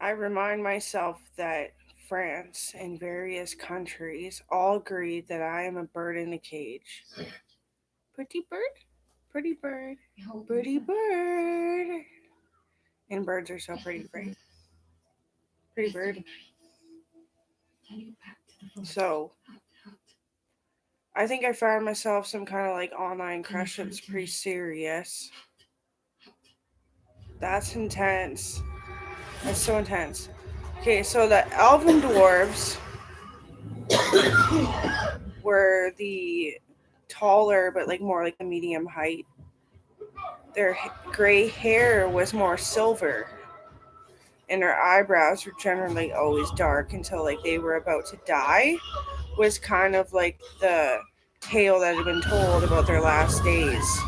I remind myself that France and various countries all agree that I am a bird in a cage. Pretty bird, pretty bird, pretty bird. And birds are so pretty, right? Pretty bird. So, I think I found myself some kind of like online crush that's pretty serious. That's intense. That's so intense. Okay, so the elven dwarves were the taller, but like more like a medium height. Their gray hair was more silver, and their eyebrows were generally always dark until like they were about to die. Was kind of like the tale that had been told about their last days.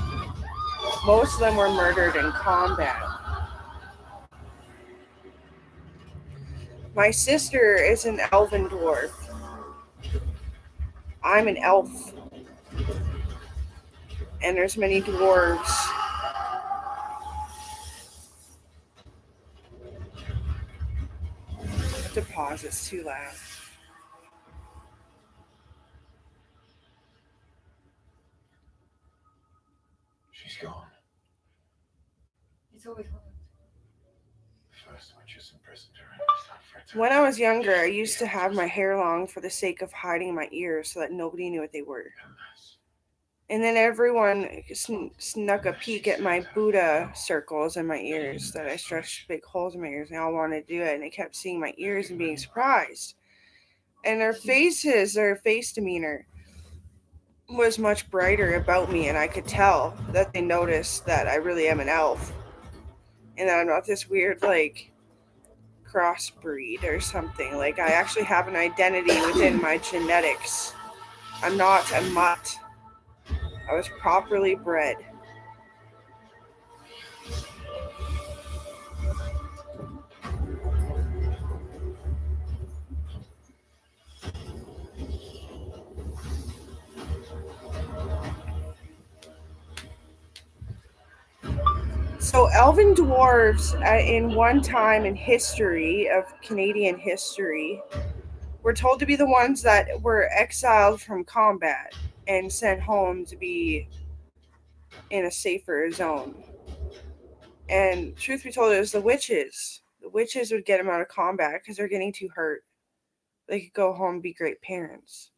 Most of them were murdered in combat. My sister is an elven dwarf. I'm an elf, and there's many dwarves. The pause is too loud. When I was younger, I used to have my hair long for the sake of hiding my ears so that nobody knew what they were. And then everyone snuck a peek at my Buddha circles in my ears that I stretched big holes in my ears, and they all wanted to do it, and they kept seeing my ears and being surprised. And their faces, their face demeanor was much brighter about me, and I could tell that they noticed that I really am an elf. And that I'm not this weird, like, crossbreed or something. Like, I actually have an identity within my genetics. I'm not a mutt. I was properly bred. So, elven dwarves, in one time in history of Canadian history, were told to be the ones that were exiled from combat and sent home to be in a safer zone. And truth be told, it was the witches. The witches would get them out of combat because they're getting too hurt. They could go home and be great parents.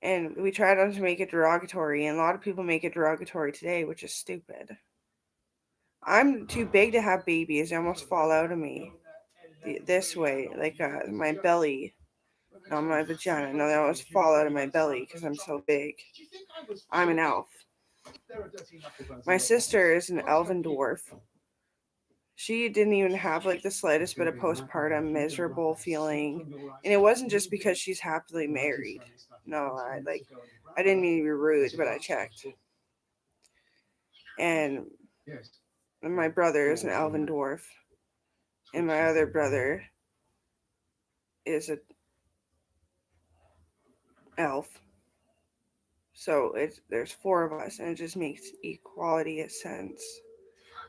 And we try not to make it derogatory, and a lot of people make it derogatory today, which is stupid. I'm too big to have babies. They almost fall out of me this way, like my belly, not my vagina. No, they almost fall out of my belly because I'm so big. I'm an elf. My sister is an elven dwarf. She didn't even have like the slightest bit of postpartum miserable feeling, and it wasn't just because she's happily married. No, I didn't mean to be rude, but I checked. And my brother is an elven dwarf, and my other brother is an elf. So there's four of us, and it just makes equality a sense.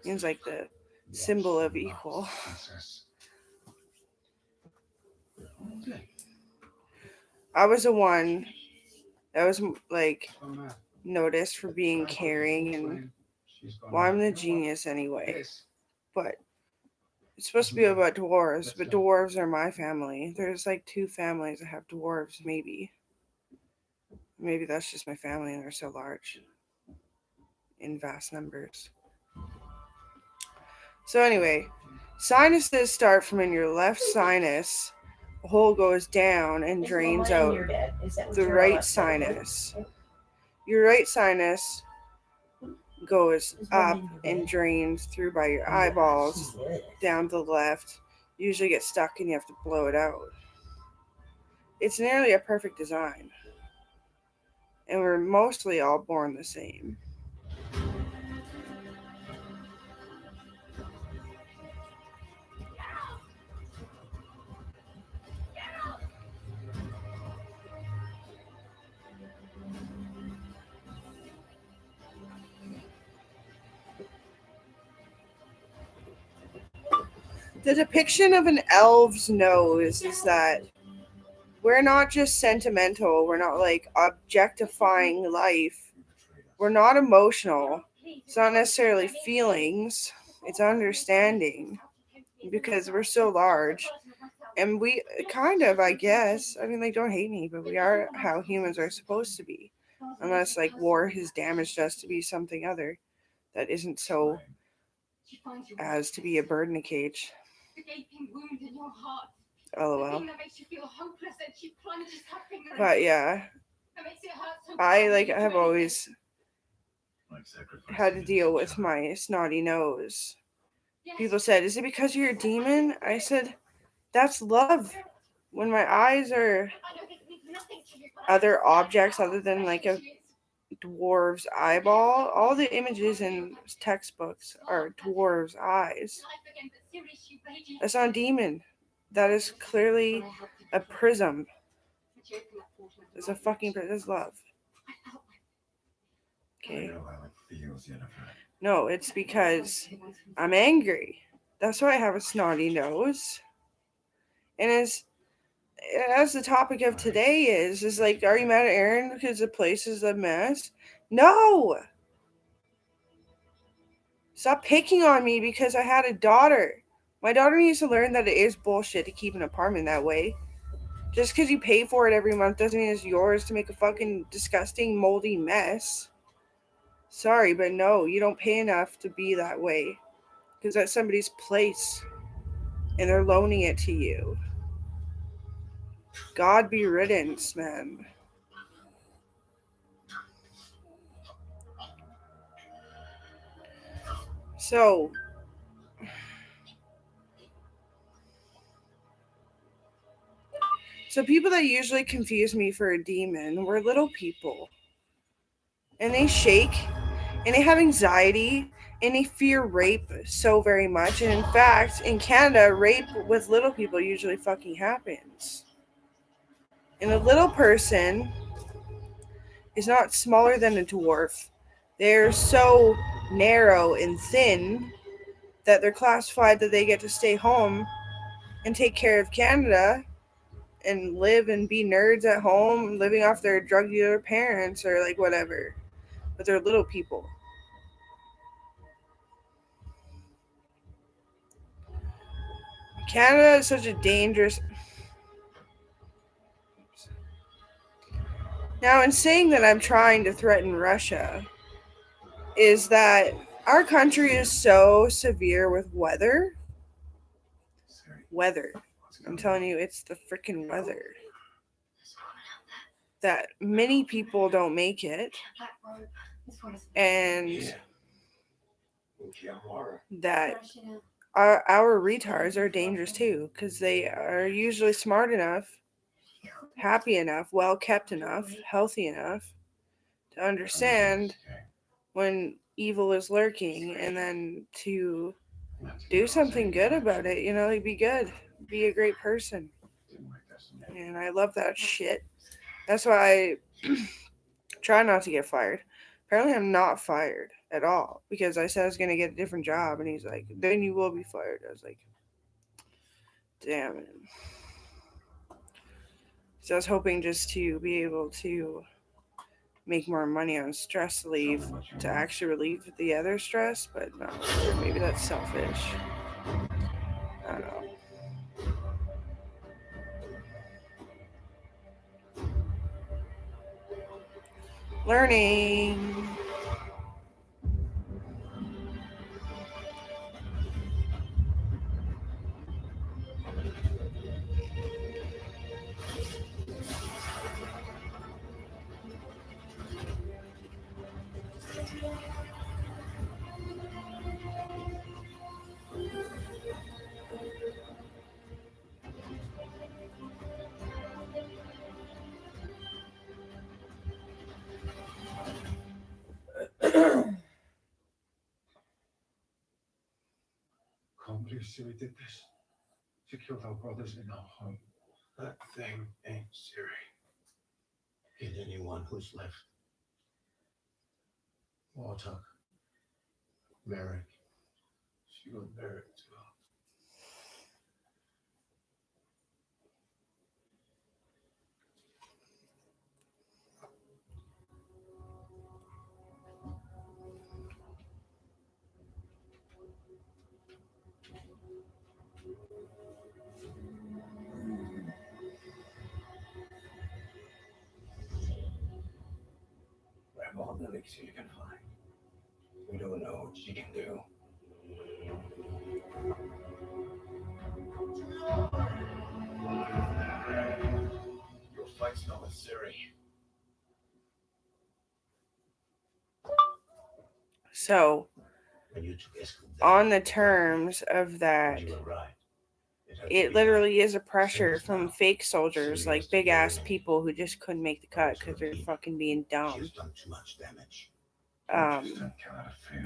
It's like the symbol of equal. I was the one that was like noticed for being caring, and well, I'm the genius anyway. But it's supposed to be about dwarves, but dwarves are my family. There's like two families that have dwarves, maybe. Maybe that's just my family and they're so large in vast numbers. So anyway, sinuses start from in your left sinus. The hole goes down and drains out the right sinus. Your right sinus goes up and drains through by your eyeballs down to the left. Usually gets stuck and you have to blow it out. It's nearly a perfect design. And we're mostly all born the same. The depiction of an elf's nose is that we're not just sentimental, we're not like objectifying life, we're not emotional. It's not necessarily feelings, it's understanding because we're so large. And we kind of, I guess, I mean, like, don't hate me, but we are how humans are supposed to be. Unless, like, war has damaged us to be something other that isn't so as to be a bird in a cage. LOL. But yeah, I have always had to deal with my snotty nose. People said, "Is it because you're a demon?" I said, "That's love." When my eyes are other objects other than like a dwarf's eyeball, all the images in textbooks are dwarf's eyes. That's not a demon. That is clearly a prism. It's a fucking prism. It's love. Okay. No, it's because I'm angry. That's why I have a snotty nose. And as the topic of today is like, are you mad at Aaron because the place is a mess? No! Stop picking on me because I had a daughter. My daughter needs to learn that it is bullshit to keep an apartment that way. Just because you pay for it every month doesn't mean it's yours to make a fucking disgusting, moldy mess. Sorry, but no, you don't pay enough to be that way. Because that's somebody's place. And they're loaning it to you. God be riddance, man. So, people that usually confuse me for a demon were little people. And they shake, and they have anxiety, and they fear rape so very much. And in fact, in Canada, rape with little people usually fucking happens. And a little person is not smaller than a dwarf. They're so narrow and thin that they're classified that they get to stay home and take care of Canada and live and be nerds at home, living off their drug dealer parents or like whatever. But they're little people. Canada is such a dangerous. Now, in saying that I'm trying to threaten Russia, is that our country is so severe with weather. Weather. I'm telling you, it's the freaking weather. That many people don't make it. And that our retards are dangerous too, because they are usually smart enough, happy enough, well kept enough, healthy enough to understand when evil is lurking and then to do something good about it. Like, be good, be a great person. And I love that shit. That's why I try not to get fired. Apparently, I'm not fired at all because I said I was going to get a different job, and he's like, "Then you will be fired." I was like, "Damn it." So I was hoping just to be able to make more money on stress leave to actually relieve the other stress, but no, maybe that's selfish. I don't know. Learning. Accomplice, we did this. She killed our brothers in our home. That thing ain't Siri. Kill anyone who's left. Wartuck. Merrick. She got Merrick too. elixir you can find. We don't know what she can do. Your fight's not with Siri. So, When you took Eskel on the terms of that, you were right. it literally is a pressure from fake soldiers, like big ass people who just couldn't make the cut because they're fucking being dumb. She's done too much damage.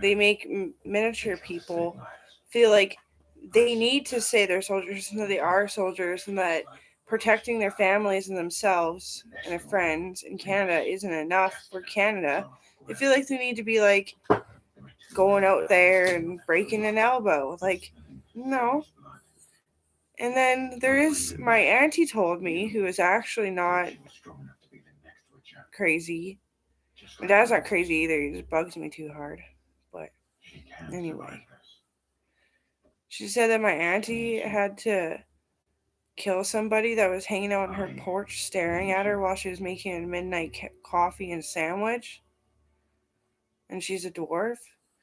They make miniature people feel like they need to say they're soldiers and that they are soldiers and that protecting their families and themselves and their friends in Canada isn't enough for Canada. They feel like they need to be like going out there and breaking an elbow. Like, no. And then there is my auntie told me, who is actually not crazy. My dad's not crazy either. He just bugs me too hard. But anyway, she said that my auntie had to kill somebody that was hanging out on her porch staring at her while she was making a midnight coffee and sandwich. And she's a dwarf.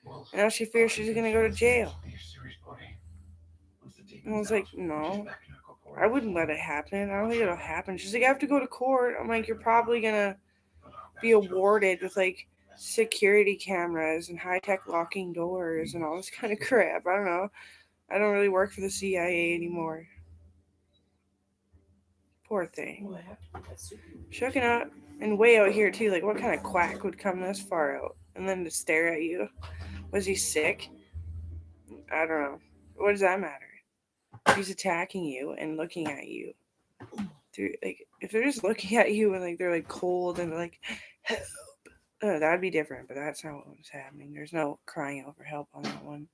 And now she fears she's going to go to jail. And I was like, no, I wouldn't let it happen. I don't think it'll happen. She's like, I have to go to court. I'm like, you're probably going to be awarded with like security cameras and high-tech locking doors and all this kind of crap. I don't know. I don't really work for the CIA anymore. Poor thing. Shooken up and way out here too. Like, what kind of quack would come this far out and then to stare at you? Was he sick? I don't know. What does that matter? He's attacking you and looking at you. Through, like, if they're just looking at you and like they're like cold and like help, that'd be different. But that's not what was happening. There's no crying out for help on that one.